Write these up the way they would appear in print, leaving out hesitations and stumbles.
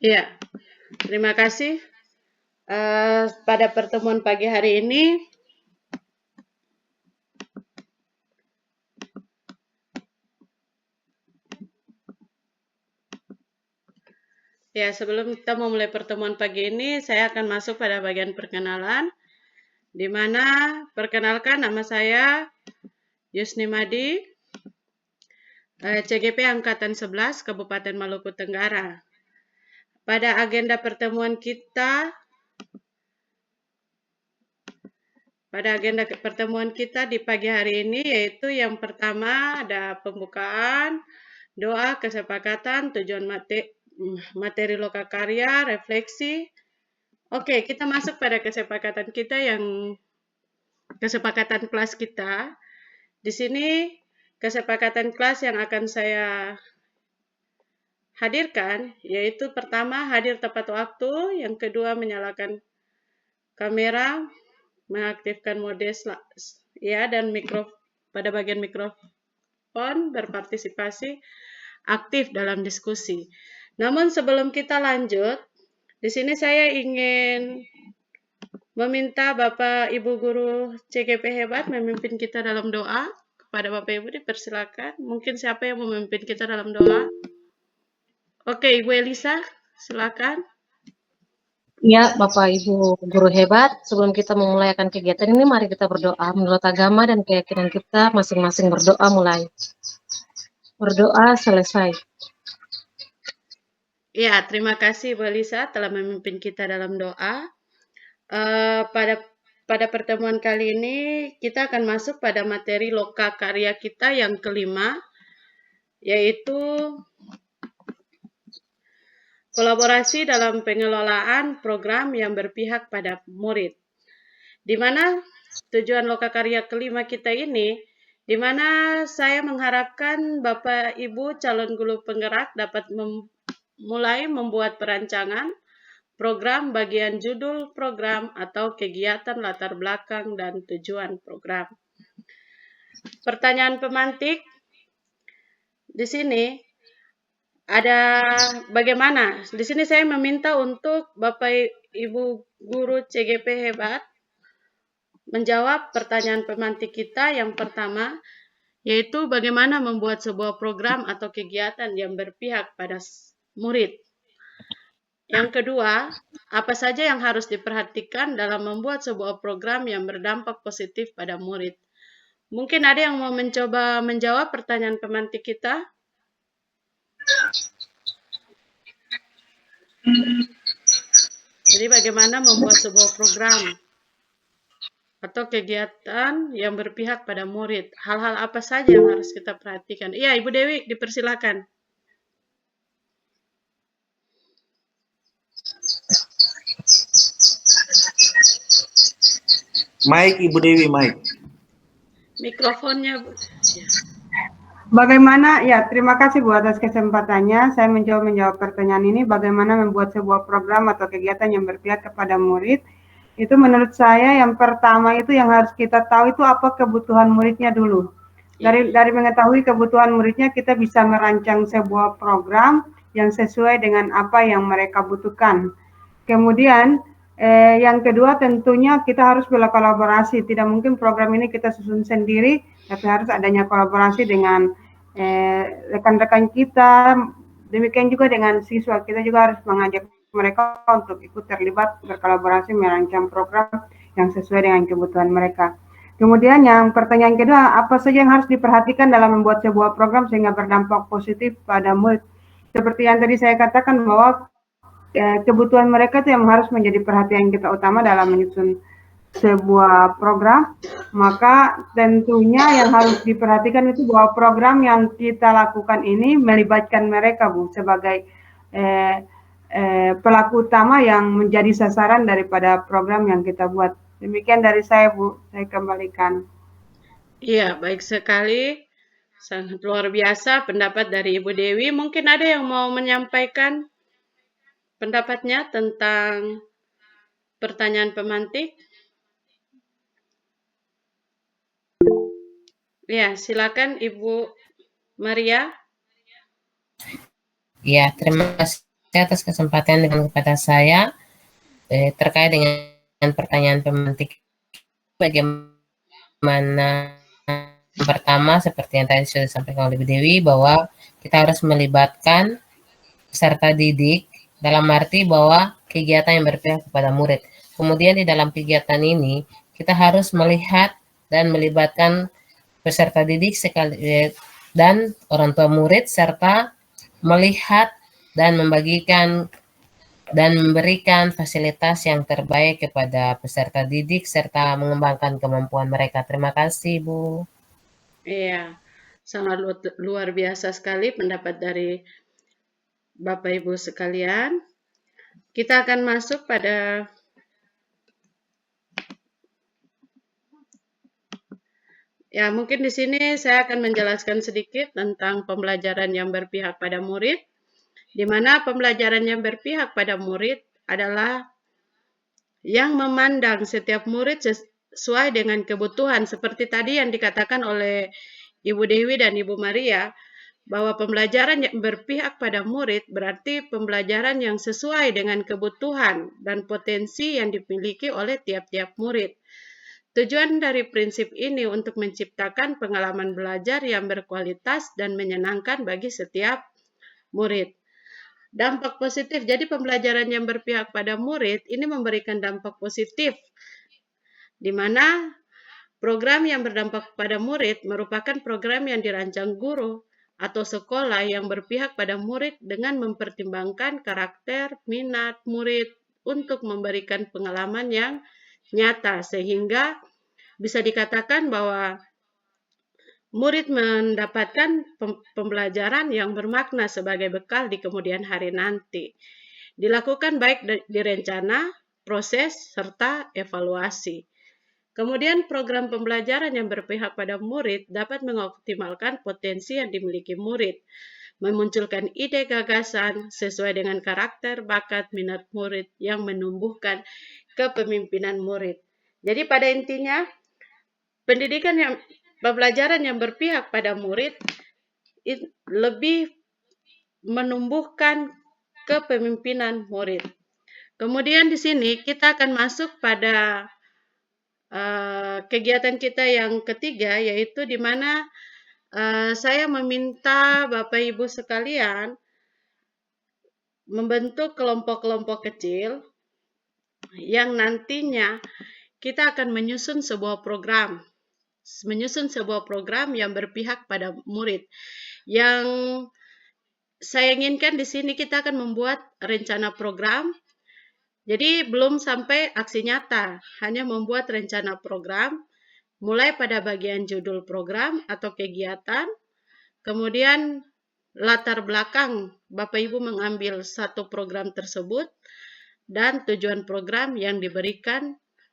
Iya, terima kasih. Pada pertemuan pagi hari ini, ya sebelum kita memulai pertemuan pagi ini, saya akan masuk pada bagian perkenalan, di mana perkenalkan nama saya Yusni Madi, CGP Angkatan 11, Kabupaten Maluku Tenggara. Pada agenda pertemuan kita, di pagi hari ini, yaitu yang pertama ada pembukaan, doa, kesepakatan, tujuan materi lokakarya, refleksi. Oke, kita masuk pada kesepakatan kelas kita. Di sini kesepakatan kelas yang akan saya hadirkan, yaitu pertama hadir tepat waktu, yang kedua menyalakan kamera, mengaktifkan mode ya, dan pada bagian mikrofon berpartisipasi aktif dalam diskusi. Namun sebelum kita lanjut, di sini saya ingin meminta Bapak Ibu Guru CGP hebat memimpin kita dalam doa. Kepada Bapak Ibu dipersilakan. Mungkin siapa yang memimpin kita dalam doa? Oke, Ibu Elisa, silakan. Ya, Bapak Ibu Guru hebat, sebelum kita memulai akan kegiatan ini, mari kita berdoa menurut agama dan keyakinan kita masing-masing. Berdoa mulai. Berdoa selesai. Ya, terima kasih Bu Elisa telah memimpin kita dalam doa. Pada pertemuan kali ini kita akan masuk pada materi loka karya kita yang kelima, yaitu kolaborasi dalam pengelolaan program yang berpihak pada murid. Di mana tujuan loka karya kelima kita ini, di mana saya mengharapkan Bapak Ibu calon guru penggerak dapat mulai membuat perancangan program, bagian judul program, atau kegiatan latar belakang dan tujuan program. Pertanyaan pemantik di sini ada bagaimana? Di sini saya meminta untuk Bapak Ibu Guru CGP hebat menjawab pertanyaan pemantik kita yang pertama, yaitu bagaimana membuat sebuah program atau kegiatan yang berpihak pada murid. Yang kedua, apa saja yang harus diperhatikan dalam membuat sebuah program yang berdampak positif pada murid? Mungkin ada yang mau mencoba menjawab pertanyaan pemantik kita? Jadi bagaimana membuat sebuah program atau kegiatan yang berpihak pada murid? Hal-hal apa saja yang harus kita perhatikan? Iya, Ibu Dewi, dipersilakan. Mic Ibu Dewi, mic. Mikrofonnya, Bu. Bagaimana, ya terima kasih Bu atas kesempatannya. Saya mencoba menjawab pertanyaan ini, bagaimana membuat sebuah program atau kegiatan yang berpihak kepada murid. Itu menurut saya yang pertama itu yang harus kita tahu itu apa kebutuhan muridnya dulu. Dari mengetahui kebutuhan muridnya, kita bisa merancang sebuah program yang sesuai dengan apa yang mereka butuhkan. Kemudian yang kedua tentunya kita harus berkolaborasi. Tidak mungkin program ini kita susun sendiri, tapi harus adanya kolaborasi dengan rekan-rekan kita. Demikian juga dengan siswa, kita juga harus mengajak mereka untuk ikut terlibat berkolaborasi merancang program yang sesuai dengan kebutuhan mereka. Kemudian yang pertanyaan kedua, apa saja yang harus diperhatikan dalam membuat sebuah program sehingga berdampak positif pada murid? Seperti yang tadi saya katakan bahwa kebutuhan mereka itu yang harus menjadi perhatian kita utama dalam menyusun sebuah program. Maka tentunya yang harus diperhatikan itu bahwa program yang kita lakukan ini melibatkan mereka, Bu, sebagai pelaku utama yang menjadi sasaran daripada program yang kita buat. Demikian dari saya, Bu. Saya kembalikan. Iya, baik sekali. Sangat luar biasa pendapat dari Ibu Dewi. Mungkin ada yang mau menyampaikan pendapatnya tentang pertanyaan pemantik? Ya, silakan Ibu Maria. Ya, terima kasih atas kesempatan dengan kepada saya terkait dengan pertanyaan pemantik. Bagaimana pertama seperti yang tadi sudah disampaikan oleh Bu Dewi bahwa kita harus melibatkan peserta didik dalam arti bahwa kegiatan yang berpihak kepada murid. Kemudian di dalam kegiatan ini kita harus melihat dan melibatkan peserta didik sekali dan orang tua murid serta melihat dan membagikan dan memberikan fasilitas yang terbaik kepada peserta didik serta mengembangkan kemampuan mereka. Terima kasih, Bu. Iya, sangat luar biasa sekali pendapat dari Bapak Ibu sekalian. Kita akan masuk pada ya, mungkin di sini saya akan menjelaskan sedikit tentang pembelajaran yang berpihak pada murid, di mana pembelajaran yang berpihak pada murid adalah yang memandang setiap murid sesuai dengan kebutuhan, seperti tadi yang dikatakan oleh Ibu Dewi dan Ibu Maria, bahwa pembelajaran yang berpihak pada murid berarti pembelajaran yang sesuai dengan kebutuhan dan potensi yang dimiliki oleh tiap-tiap murid. Tujuan dari prinsip ini untuk menciptakan pengalaman belajar yang berkualitas dan menyenangkan bagi setiap murid. Dampak positif, jadi pembelajaran yang berpihak pada murid ini memberikan dampak positif, di mana program yang berdampak pada murid merupakan program yang dirancang guru atau sekolah yang berpihak pada murid dengan mempertimbangkan karakter, minat murid untuk memberikan pengalaman yang nyata, sehingga bisa dikatakan bahwa murid mendapatkan pembelajaran yang bermakna sebagai bekal di kemudian hari nanti. Dilakukan baik di rencana, proses, serta evaluasi. Kemudian program pembelajaran yang berpihak pada murid dapat mengoptimalkan potensi yang dimiliki murid, memunculkan ide gagasan sesuai dengan karakter, bakat, minat murid yang menumbuhkan kepemimpinan murid. Jadi pada intinya, pembelajaran yang berpihak pada murid lebih menumbuhkan kepemimpinan murid. Kemudian di sini kita akan masuk pada kegiatan kita yang ketiga, yaitu di mana saya meminta Bapak Ibu sekalian membentuk kelompok-kelompok kecil yang nantinya kita akan menyusun sebuah program yang berpihak pada murid. Yang saya inginkan di sini kita akan membuat rencana program. Jadi belum sampai aksi nyata, hanya membuat rencana program, mulai pada bagian judul program atau kegiatan, kemudian latar belakang Bapak Ibu mengambil satu program tersebut, dan tujuan program yang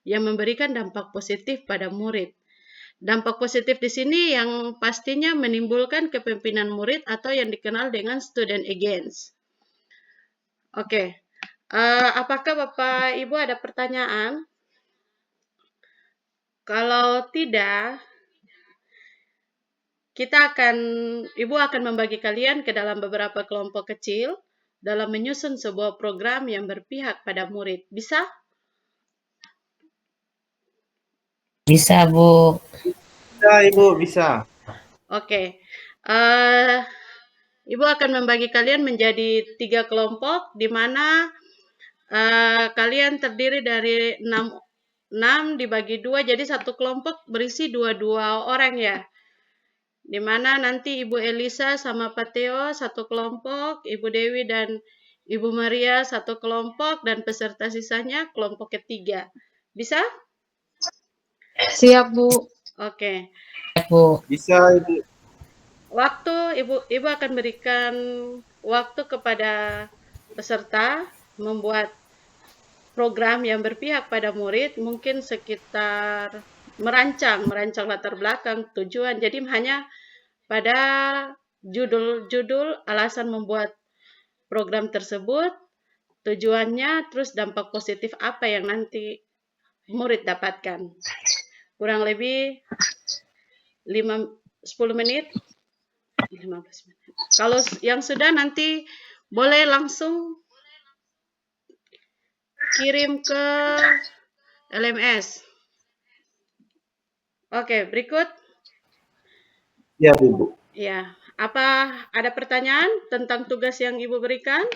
memberikan dampak positif pada murid. Dampak positif di sini yang pastinya menimbulkan kepemimpinan murid atau yang dikenal dengan student against. Oke, apakah Bapak Ibu ada pertanyaan? Kalau tidak, Ibu akan membagi kalian ke dalam beberapa kelompok kecil dalam menyusun sebuah program yang berpihak pada murid. Bisa? Bisa, Bu. Bisa, Ibu, bisa. Oke. Ibu akan membagi kalian menjadi 3 kelompok, di mana kalian terdiri dari 6 dibagi 2, jadi satu kelompok berisi 2 orang ya. Di mana nanti Ibu Elisa sama Pak Theo satu kelompok, Ibu Dewi dan Ibu Maria satu kelompok, dan peserta sisanya kelompok ketiga. Bisa? Siap, Bu. Oke. Bu. Bisa, Ibu. Waktu Ibu akan berikan waktu kepada peserta membuat program yang berpihak pada murid, mungkin sekitar merancang latar belakang, tujuan. Jadi hanya pada judul alasan membuat program tersebut, tujuannya, terus dampak positif apa yang nanti murid dapatkan. Kurang lebih 10 menit, 15 menit. Kalau yang sudah nanti boleh langsung kirim ke LMS. Oke, berikut. Ya, Ibu. Ya, apa ada pertanyaan tentang tugas yang Ibu berikan?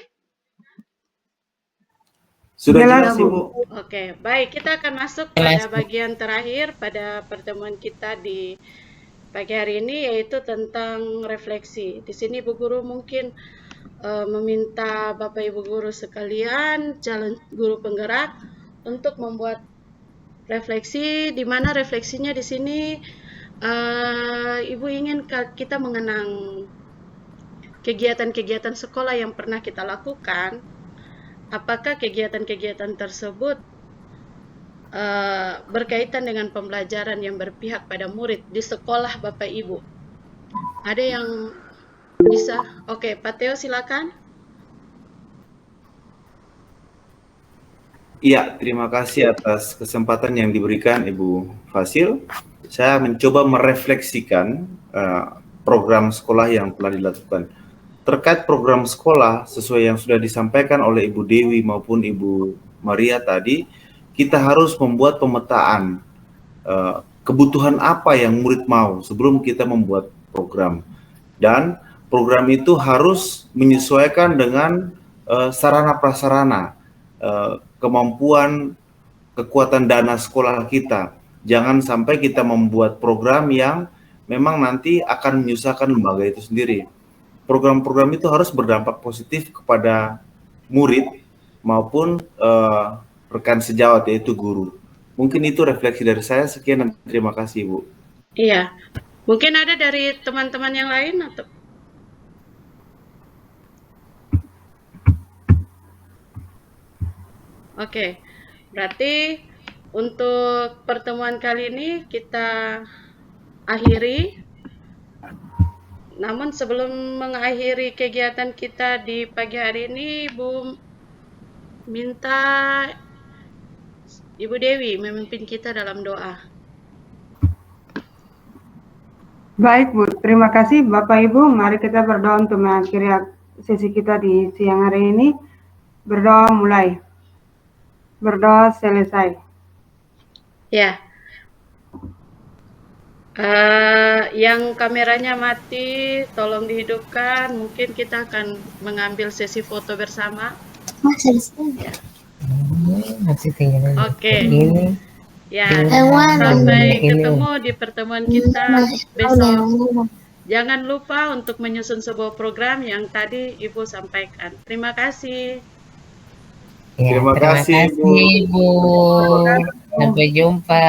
Sudah Jelas, jelas, Bu. Ibu. Oke, baik. Kita akan masuk Jelas, pada bagian terakhir pada pertemuan kita di pagi hari ini, yaitu tentang refleksi. Di sini Bu Guru mungkin meminta Bapak Ibu Guru sekalian, calon guru penggerak, untuk membuat refleksi, di mana refleksinya di sini Ibu ingin kita mengenang kegiatan-kegiatan sekolah yang pernah kita lakukan. Apakah kegiatan-kegiatan tersebut berkaitan dengan pembelajaran yang berpihak pada murid di sekolah Bapak Ibu? Ada yang bisa? Oke, Pak Teo silakan. Iya, terima kasih atas kesempatan yang diberikan Ibu Fasil. Saya mencoba merefleksikan program sekolah yang telah dilakukan. Terkait program sekolah, sesuai yang sudah disampaikan oleh Ibu Dewi maupun Ibu Maria tadi, kita harus membuat pemetaan kebutuhan apa yang murid mau sebelum kita membuat program. Dan program itu harus menyesuaikan dengan sarana prasarana, kemampuan, kekuatan dana sekolah kita. Jangan sampai kita membuat program yang memang nanti akan menyusahkan lembaga itu sendiri. Program-program itu harus berdampak positif kepada murid maupun rekan sejawat, yaitu guru. Mungkin itu refleksi dari saya. Sekian dan terima kasih, Bu. Iya, mungkin ada dari teman-teman yang lain atau? Oke, berarti untuk pertemuan kali ini kita akhiri. Namun sebelum mengakhiri kegiatan kita di pagi hari ini, Ibu minta Ibu Dewi memimpin kita dalam doa. Baik, Bu. Terima kasih, Bapak Ibu. Mari kita berdoa untuk mengakhiri sesi kita di siang hari ini. Berdoa mulai. Berdoa selesai. Ya. Yang kameranya mati, tolong dihidupkan. Mungkin kita akan mengambil sesi foto bersama. Masih tinggal. Oke. Ini. Ya, sampai ketemu di pertemuan kita besok. Jangan lupa untuk menyusun sebuah program yang tadi Ibu sampaikan. Terima kasih. Ya, Terima kasih, Bu. Ibu. Sampai jumpa.